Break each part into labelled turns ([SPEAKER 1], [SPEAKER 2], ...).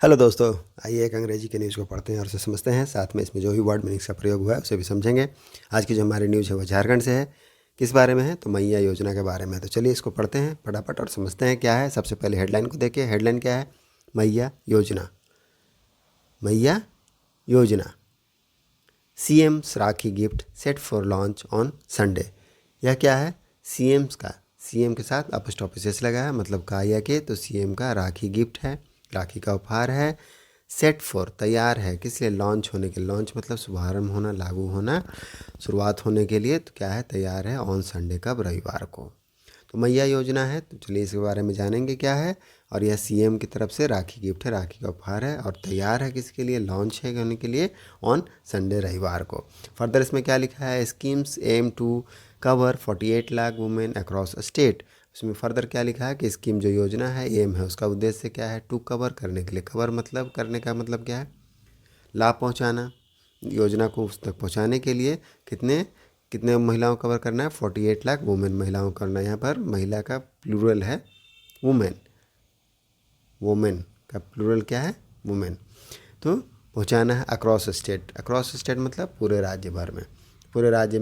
[SPEAKER 1] Hello दोस्तों, आइए एक अंग्रेजी के न्यूज़ को पढ़ते हैं और उसे समझते हैं। साथ में इसमें जो भी वर्ड मीनिंग्स का प्रयोग हुआ है उसे भी समझेंगे। आज की जो हमारी न्यूज़ है वो झारखंड से है। किस बारे में है? तो मैया योजना के बारे में है। तो चलिए इसको पढ़ते हैं फटाफट और समझते हैं क्या है। सबसे पहले हेडलाइन को देखिए। हेडलाइन क्या है? मैया योजना। मैया योजना। CM's rakhi gift set for launch on Sunday. यह क्या है? सीएम्स का, सीएम के साथ अपस्टॉपिस लगा है, मतलब का या के, तो सीएम का राखी गिफ्ट है, राखी का उपहार है। सेट फॉर तैयार है, किस लिए? लॉन्च होने के। लॉन्च मतलब शुभारंभ होना, लागू होना, शुरुआत होने के लिए। तो क्या है? तैयार है ऑन संडे, कब? रविवार को। तो मैया योजना है। तो चलिए इसके बारे में जानेंगे क्या है। और यह सीएम की तरफ से राखी गिफ्ट है, राखी का उपहार है, और तैयार है किसके लिए? लॉन्च है होने के लिए ऑन संडे, रविवार को। फर्दर इसमें क्या लिखा है? Schemes aim to cover 48 lakh women across state. उसमें फर्दर क्या लिखा है कि स्कीम जो योजना है, एम है, उसका उद्देश्य क्या है? टू कवर, करने के लिए। कवर मतलब करने का मतलब क्या है? लाभ पहुंचाना। योजना को उस तक पहुंचाने के लिए कितने कितने महिलाओं को कवर करना है? 48 लाख वुमेन, महिलाओं को करना है। यहाँ पर महिला का प्लूरल है वुमेन। वुमेन का प्लूरल क्या है? वुमेन। तो पहुंचाना है अक्रॉस स्टेट। अक्रॉस स्टेट मतलब पूरे राज्य भर में। पूरे राज्य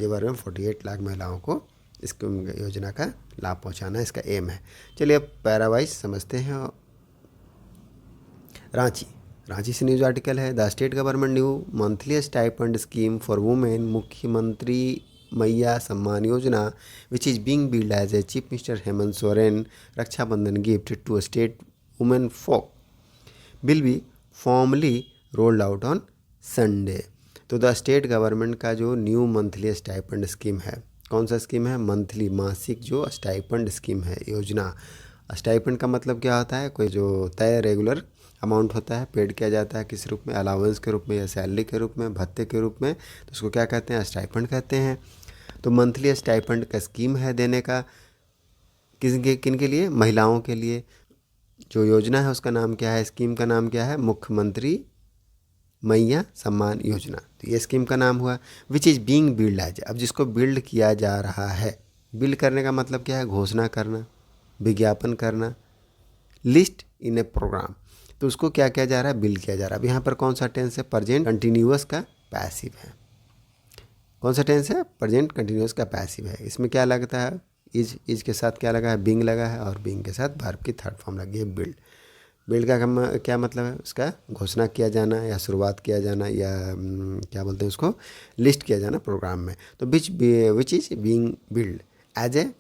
[SPEAKER 1] भर में 48 लाख महिलाओं को इस योजना का लाभ पहुंचाना इसका एम है। चलिए अब पैरावाइज समझते हैं। रांची रांची से न्यूज़ आर्टिकल है। The state government new monthly stipend scheme for women, मुख्यमंत्री Maiya Samman Yojana, which is being billed as a chief minister Hemant Soren Rakshabandhan gift to state women folk will be formally rolled out on Sunday. तो the state government का जो new monthly stipend scheme है, कौन सा scheme है? Monthly, मासिक जो स्टाइपेंड स्कीम है, योजना। स्टाइपेंड का मतलब क्या होता है? कोई जो तय रेगुलर अमाउंट होता है, पेड किया जाता है किस रूप में? अलाउंस के रूप में, या सैलरी के रूप में, भत्ते के रूप में। तो उसको क्या कहते हैं? स्टाइपेंड कहते हैं। तो मंथली स्टाइपेंड का स्कीम है देने का, किन के लिए? महिलाओं के लिए। जो योजना है उसका नाम क्या है? स्कीम का नाम क्या है? मुख्यमंत्री मैया सम्मान योजना। तो ये स्कीम का नाम हुआ। Which is being billed as, अब जिसको बिल्ड किया जा रहा है। बिल्ड करने का मतलब क्या है? घोषणा करना, विज्ञापन करना, लिस्ट इन ए प्रोग्राम। तो उसको क्या किया जा रहा है? बिल्ड किया जा रहा है। अब यहाँ पर कौन सा टेंस है? प्रेजेंट कंटिन्यूअस का पैसिव है। कौन सा टेंस है? प्रेजेंट कंटिन्यूअस का पैसिव है। इसमें क्या लगता है? इज के साथ क्या लगा है? बीइंग लगा है, और बीइंग के साथ वर्ब की थर्ड फॉर्म लगी है बिल्ड। बिल्ड का क्या मतलब है? उसका घोषणा किया जाना, या शुरुआत किया जाना, या क्या बोलते हैं उसको? लिस्ट किया जाना प्रोग्राम में। तो which is being billed as a,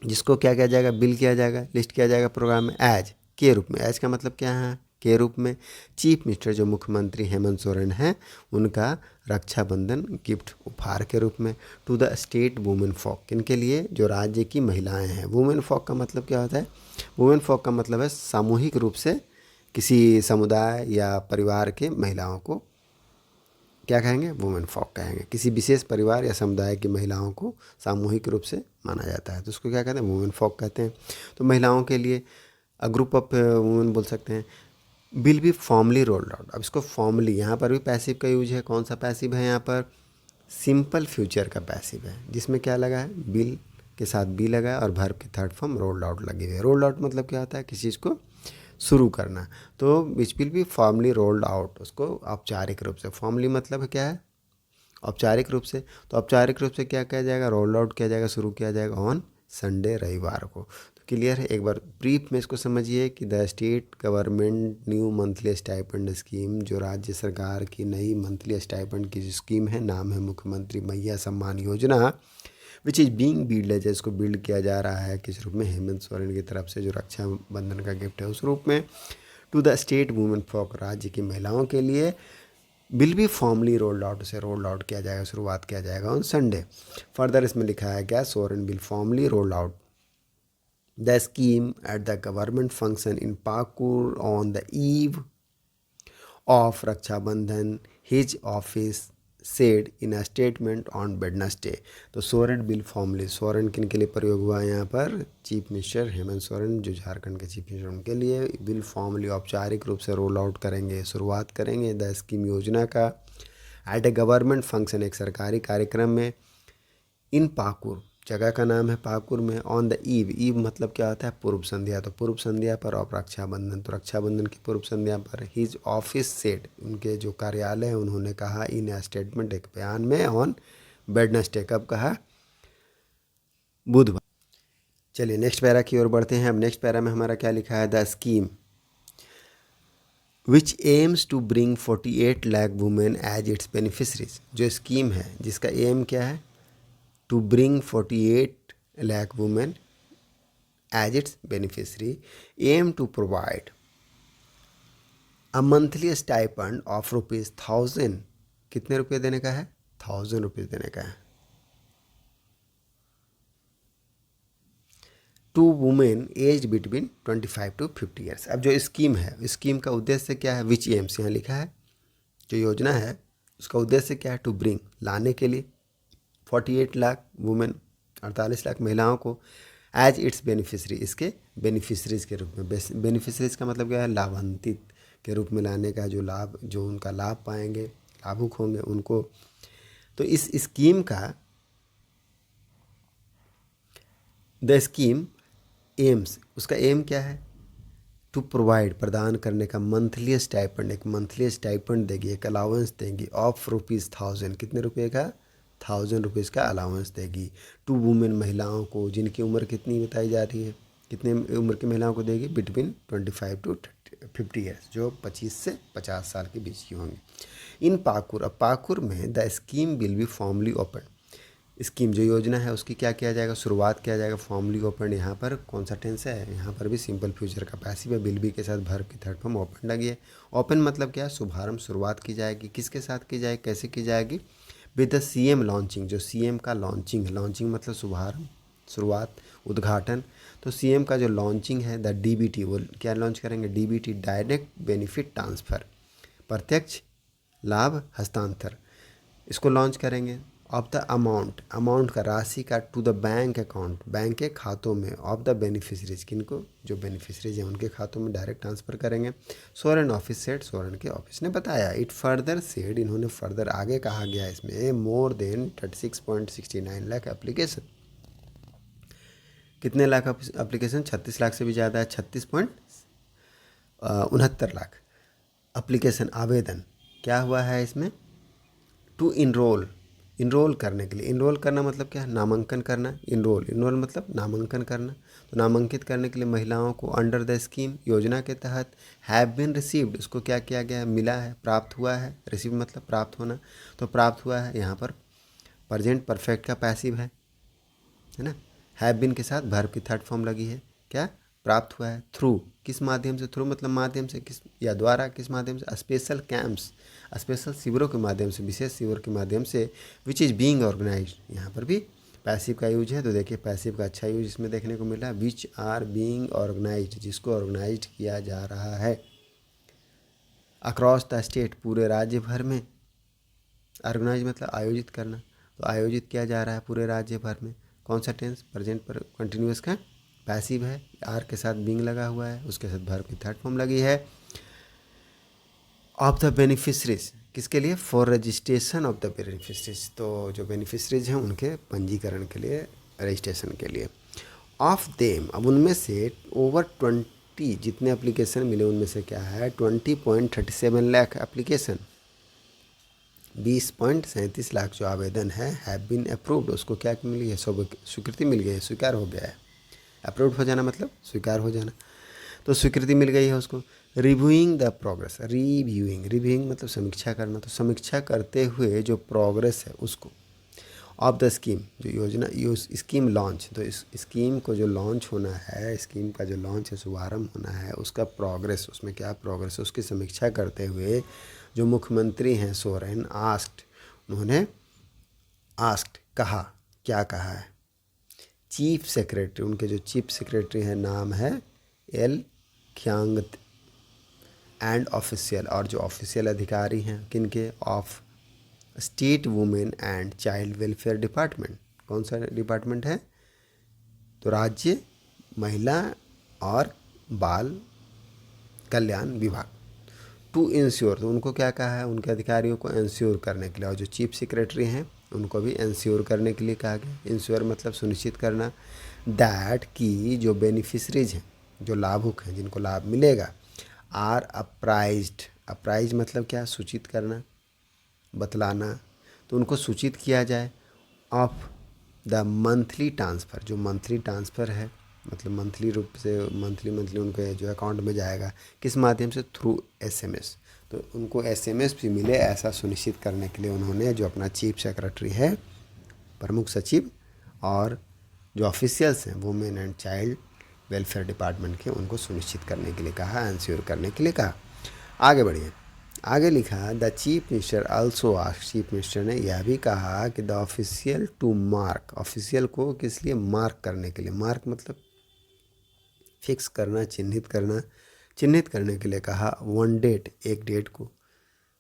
[SPEAKER 1] जिसको क्या किया जाएगा? बिल्ड किया जाएगा, लिस्ट किया जाएगा प्रोग्राम में, एज के रूप में। एज का मतलब क्या है? के रूप में। चीफ मिनिस्टर जो मुख्यमंत्री हेमंत सोरेन हैं, उनका रक्षाबंधन गिफ्ट, उपहार के रूप में, to the state women folk. किनके लिए? जो राज्य की महिलाएं हैं। वुमेन फॉक का मतलब क्या होता है? वुमेन फॉक का मतलब है सामूहिक रूप से किसी समुदाय या परिवार के महिलाओं को क्या कहेंगे? वुमेन फॉक कहेंगे। किसी विशेष परिवार या समुदाय की महिलाओं को सामूहिक रूप से माना जाता है, तो उसको क्या कहते हैं? वुमेन फॉक कहते हैं। तो महिलाओं के लिए ग्रुप ऑफ वुमेन बोल सकते हैं। Will be formally rolled out. अब इसको फॉर्मली, यहाँ पर भी पैसिव का यूज है। कौन सा पैसिव है यहाँ पर? सिंपल फ्यूचर का पैसिव है, जिसमें क्या लगा है? बिल के साथ बी लगा है, और वर्ब की थर्ड फॉर्म रोल्ड आउट लगी हुई है। रोल्ड आउट मतलब क्या होता है? किसी चीज़ को शुरू करना। तो which will be formally rolled out, उसको औपचारिक रूप से। फॉर्मली मतलब क्या है? औपचारिक रूप से। तो औपचारिक रूप से क्या किया जाएगा? रोल आउट किया जाएगा, शुरू किया जाएगा ऑन संडे, रविवार को। तो क्लियर है? एक बार ब्रीफ में इसको समझिए कि the state government new monthly stipend scheme, जो राज्य सरकार की नई मंथली स्टाइपेंड की स्कीम है, नाम है मुख्यमंत्री Maiya Samman Yojana, which is being build है, जिसको बिल्ड किया जा रहा है किस रूप में? हेमंत सोरेन की तरफ से, जो रक्षाबंधन का गिफ्ट है उस रूप में। To the state women folk, राज्य की महिलाओं के लिए। Will be formally rolled out, उसे रोल्ड आउट किया जाएगा, शुरुआत किया जाएगा ऑन संडे। फर्दर इसमें लिखा है क्या? Soren will formally rolled out the scheme at the government function in Pakur on the eve of Rakshabandhan, his office said in a statement on Wednesday. तो सोरेन बिल फॉर्मली, सोरेन किन के लिए प्रयोग हुआ है यहाँ पर? चीफ मिनिस्टर हेमंत सोरेन, जो झारखंड के चीफ मिनिस्टर, उनके लिए बिल फॉर्मली, औपचारिक रूप से रोल आउट करेंगे, शुरुआत करेंगे द स्कीम, योजना का, एट ए गवर्नमेंट फंक्शन, एक सरकारी कार्यक्रम में, इन पाकुर, जगह का नाम है पाकुर में। ऑन द ईव, ईव मतलब क्या होता है, पूर्व संध्या, तो पूर्व संध्या पर ऑफ रक्षाबंधन, तो रक्षाबंधन की पूर्व संध्या पर हिज ऑफिस सेड, उनके जो कार्यालय है उन्होंने कहा, इन ए स्टेटमेंट, एक बयान में, ऑन वेडनेसडे, कब कहा, बुधवार। चलिए नेक्स्ट पैरा की ओर बढ़ते हैं। अब नेक्स्ट पैरा में हमारा क्या लिखा है, the scheme which aims to bring 48 lakh women as its beneficiaries, जो स्कीम है जिसका एम क्या है, to bring 48 lakh women as its beneficiary, aim to provide a monthly stipend of ₹1000, कितने रुपये देने का है, ₹1000 देने का है, to women aged between 25 to 50 years. अब जो स्कीम है, स्कीम का उद्देश्य क्या है, विच एम्स यहाँ लिखा है, जो योजना है उसका उद्देश्य क्या है, टू ब्रिंग, लाने के लिए, 48 लाख वुमेन, 48 लाख महिलाओं को, एज इट्स बेनिफिशरी, इसके बेनिफिशरीज के रूप में। बेनिफिशरीज का मतलब क्या है, लाभान्वित के रूप में लाने का, जो लाभ, जो उनका लाभ पाएंगे, लाभुक होंगे उनको। तो इस स्कीम का, द स्कीम एम्स, उसका एम क्या है, टू प्रोवाइड, प्रदान करने का, मंथली स्टाइपेंड, एक मंथली स्टाइपेंड देगी, एक अलाउंस देगी, ऑफ ₹1000, कितने रुपये का, ₹1000 का अलाउंस देगी, टू वुमेन, महिलाओं को, जिनकी उम्र कितनी बताई जा रही है, कितने उम्र की महिलाओं को देगी, बिटवीन 25 to 50 ईयर्स, जो 25 से 50 साल के बीच की होंगी। इन पाकुर, अब पाकुर में the scheme will be formally open, scheme जो योजना है उसकी क्या किया जाएगा, शुरुआत किया जाएगा, फॉर्मली ओपन, यहाँ पर कौन सा टेंस है, यहाँ पर भी सिंपल फ्यूचर का पैसिव है, विल बी के साथ वर्ब की थर्ड फॉर्म ओपन लगी है। ओपन मतलब क्या है, शुभारंभ, शुरुआत की जाएगी, किसके साथ की जाएगी, कैसे की जाएगी, विद द सीएम लॉन्चिंग, जो सीएम का लॉन्चिंग है, लॉन्चिंग मतलब शुभारंभ, शुरुआत, उद्घाटन, तो सीएम का जो लॉन्चिंग है, द डीबीटी, वो क्या लॉन्च करेंगे, डीबीटी, डायरेक्ट बेनिफिट ट्रांसफ़र, प्रत्यक्ष लाभ हस्तांतर, इसको लॉन्च करेंगे। ऑफ द अमाउंट, अमाउंट का, राशि का, to the bank account, bank के खातों में, ऑफ द बेनिफिशरीज, किनको, जो बेनिफिशरीज हैं उनके खातों में डायरेक्ट ट्रांसफ़र करेंगे। सोरेन ऑफिस सेड, सोरेन के ऑफिस ने बताया। इट फर्दर सेड, इन्होंने फर्दर आगे कहा गया इसमें, मोर देन 36.69 लाख एप्लीकेशन, कितने लाख एप्लीकेशन, 36 लाख से भी ज़्यादा है, 36.69 लाख एप्लीकेशन, आवेदन क्या हुआ है इसमें, टू इनरोल, इनरोल करने के लिए, इनरोल करना मतलब क्या है, नामांकन करना, इनरोल, इनरोल मतलब नामांकन करना, तो नामांकित करने के लिए महिलाओं को, अंडर द स्कीम, योजना के तहत, हैव बीन रिसीव्ड, इसको क्या किया गया है, मिला है, प्राप्त हुआ है, रिसीव मतलब प्राप्त होना, तो प्राप्त हुआ है, यहाँ पर प्रेजेंट परफेक्ट का पैसिव है ना, हैव बीन के साथ वर्ब की थर्ड फॉर्म लगी है, क्या, प्राप्त हुआ है, थ्रू, किस माध्यम से, थ्रू मतलब माध्यम से, किस, या द्वारा, किस माध्यम से, स्पेशल कैंप्स, स्पेशल शिविरों के माध्यम से, विशेष शिविर के माध्यम से, विच इज़ बीइंग ऑर्गेनाइज्ड, यहाँ पर भी पैसिव का यूज है, तो देखिए पैसिव का अच्छा यूज इसमें देखने को मिला, विच आर बीइंग ऑर्गेनाइज्ड, जिसको ऑर्गेनाइज्ड किया जा रहा है, अक्रॉस द स्टेट, पूरे राज्य भर में, ऑर्गेनाइज मतलब आयोजित करना, तो आयोजित किया जा रहा है पूरे राज्य भर में, कौन सा टेंस, प्रेजेंट पर कंटिन्यूअस का पैसिव है, आर के साथ बीइंग लगा हुआ है, उसके साथ वर्ब की थर्ड फॉर्म लगी है। ऑफ द बेनिफिशरीज, किसके लिए, for registration of the beneficiaries, तो जो बेनिफिशरीज हैं उनके पंजीकरण के लिए, रजिस्ट्रेशन के लिए। ऑफ देम, अब उनमें से ओवर 20, जितने एप्लीकेशन मिले उनमें से क्या है, 20.37 लाख एप्लीकेशन, 20.37 लाख जो आवेदन है, हैव बीन अप्रूव्ड, उसको क्या मिली है, स्वीकृति मिल गई है, स्वीकार हो गया है, अप्रूव्ड हो जाना मतलब स्वीकार हो जाना, तो स्वीकृति मिल गई है उसको। Reviewing the progress, reviewing, reviewing मतलब समीक्षा करना, तो समीक्षा करते हुए जो प्रोग्रेस है उसको, ऑफ द स्कीम, जो योजना, स्कीम लॉन्च, तो इस स्कीम को जो लॉन्च होना है, स्कीम का जो लॉन्च है, शुभारंभ होना है, उसका प्रोग्रेस, उसमें क्या प्रोग्रेस है उसकी समीक्षा करते हुए जो मुख्यमंत्री हैं सोरेन, आस्क्ड, उन्होंने आस्क्ड कहा, क्या कहा है, चीफ सेक्रेटरी, उनके जो चीफ सेक्रेटरी हैं नाम है एल ख्यांगत, एंड ऑफिशियल, और जो ऑफिशियल अधिकारी हैं किनके, of state women and child welfare department, कौन सा डिपार्टमेंट है, तो राज्य महिला और बाल कल्याण विभाग, टू इंश्योर, तो उनको क्या कहा है, उनके अधिकारियों को इंश्योर करने के लिए, और जो चीफ सेक्रेटरी हैं उनको भी इंश्योर करने के लिए कहा गया। इंश्योर मतलब सुनिश्चित करना, दैट कि जो बेनिफिशरीज हैं, जो लाभुक हैं, जिनको लाभ मिलेगा, आर अप्राइज्ड। अप्राइज मतलब क्या, सूचित करना, बतलाना, तो उनको सूचित किया जाए ऑफ द मंथली ट्रांसफ़र। जो मंथली ट्रांसफ़र है मतलब मंथली रूप से मंथली उनके जो अकाउंट में जाएगा, किस माध्यम से, थ्रू एसएमएस। तो उनको एसएमएस भी मिले, ऐसा सुनिश्चित करने के लिए उन्होंने जो अपना चीफ सेक्रेटरी है, प्रमुख सचिव, और जो ऑफिशियल्स हैं women and child welfare department के, उनको सुनिश्चित करने के लिए कहा, इंश्योर करने के लिए कहा। आगे बढ़िए, आगे लिखा the chief minister also asked. Chief minister ने यह भी कहा कि the official to mark. Official को किस लिए, मार्क करने के लिए। मार्क मतलब फिक्स करना, चिन्हित करना, चिन्हित करने के लिए कहा। वन डेट, एक डेट को,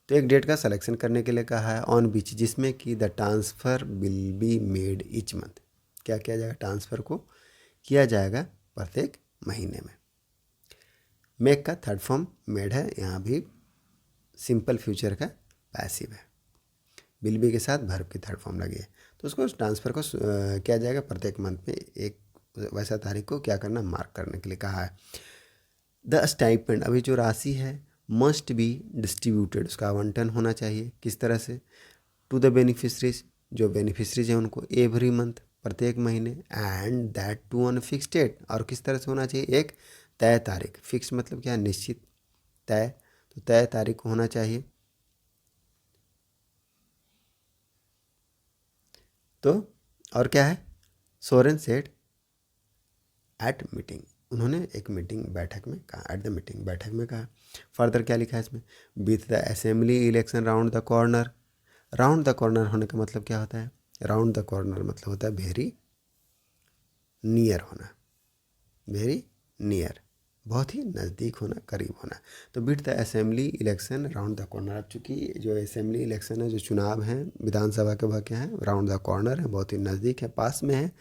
[SPEAKER 1] तो एक डेट का सिलेक्शन करने के लिए कहा है। ऑन बीच, जिसमें कि the transfer will be made each month. क्या किया जाएगा, ट्रांसफ़र को किया जाएगा प्रत्येक महीने में। मेक का थर्ड फॉर्म मेड है, यहाँ भी सिंपल फ्यूचर का पैसिव है। विल बी के साथ वर्ब की थर्ड फॉर्म लगी है, तो उसको ट्रांसफ़र को किया जाएगा प्रत्येक मंथ में एक वैसा तारीख को क्या करना, मार्क करने के लिए कहा है। द स्टाइपेंड, अभी जो राशि है, मस्ट बी डिस्ट्रीब्यूटेड, उसका आवंटन होना चाहिए, किस तरह से, टू द बेनिफिशरीज, जो बेनिफिशरीज हैं उनको, एवरी मंथ, प्रत्येक महीने, and that too on fix date, और किस तरह से होना चाहिए, एक तय तारीख। फिक्स मतलब क्या, निश्चित, तय, तो तय तारीख को होना चाहिए। तो और क्या है, सोरेन सेड एट मीटिंग, उन्होंने एक मीटिंग बैठक में कहा, एट द मीटिंग बैठक में कहा। फर्दर क्या लिखा है इसमें, with the assembly election round the corner. Round the corner होने का मतलब क्या होता है, राउंड द कॉर्नर मतलब होता है वेरी नियर होना, वेरी नियर, बहुत ही नज़दीक होना, करीब होना। तो with the assembly election round the corner, अब चूँकि जो असेंबली इलेक्शन है, जो चुनाव हैं विधानसभा के, वह क्या है, राउंड द कॉर्नर है, बहुत ही नज़दीक है, पास में है।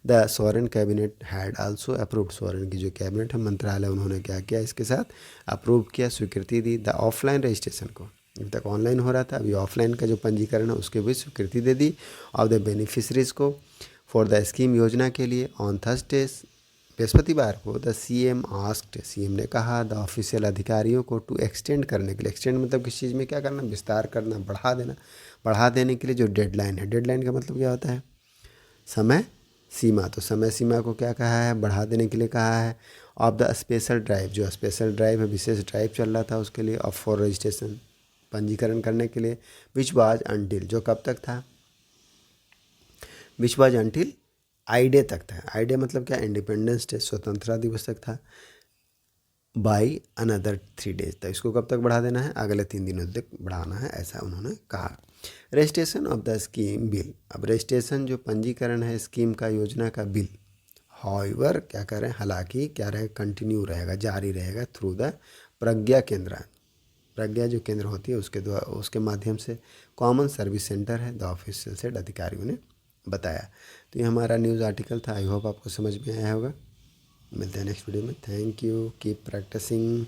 [SPEAKER 1] The Soren cabinet had also approved, Soren की जो कैबिनेट है, मंत्रालय, उन्होंने क्या किया, इसके साथ अप्रूव किया, स्वीकृति दी। द ऑफलाइन रजिस्ट्रेशन को, अभी तक ऑनलाइन हो रहा था, अभी ऑफलाइन का जो पंजीकरण है उसके भी स्वीकृति दे दी। ऑफ द बेनिफिशरीज को फॉर द स्कीम, योजना के लिए। ऑन थर्सडे, बृहस्पतिवार को, द सीएम आस्क्ड, सीएम ने कहा द ऑफिशियल अधिकारियों को टू एक्सटेंड करने के लिए। एक्सटेंड मतलब किस चीज़ में क्या करना, विस्तार करना, बढ़ा देना। बढ़ा देने के लिए जो डेडलाइन है, डेडलाइन का मतलब क्या होता है, समय सीमा। तो समय सीमा को क्या कहा है, बढ़ा देने के लिए कहा है। ऑफ द स्पेशल ड्राइव, जो स्पेशल ड्राइव है, विशेष ड्राइव चल रहा था उसके लिए। ऑफ फॉर रजिस्ट्रेशन, पंजीकरण करने के लिए। विच वाज अंटिल, जो कब तक था, which was until I day तक था। आई डे मतलब क्या, इंडिपेंडेंस डे, स्वतंत्रता दिवस तक था। बाई अनदर 3 डेज तक, इसको कब तक बढ़ा देना है, अगले 3 दिनों तक बढ़ाना है, ऐसा उन्होंने कहा। Registration of the scheme bill, अब रजिस्ट्रेशन जो पंजीकरण है स्कीम का, योजना का बिल, हाउएवर क्या करें, हालांकि क्या रहेगा, कंटिन्यू रहेगा, जारी रहेगा, थ्रू द प्रज्ञा केंद्र। प्रज्ञा जो केंद्र होती है उसके द्वारा, उसके माध्यम से। कॉमन सर्विस सेंटर है, द ऑफिशियल सेड, अधिकारियों ने बताया। तो ये हमारा न्यूज़ आर्टिकल था, आई होप आपको समझ में आया होगा। मिलते हैं नेक्स्ट वीडियो में, थैंक यू, कीप प्रैक्टिसिंग।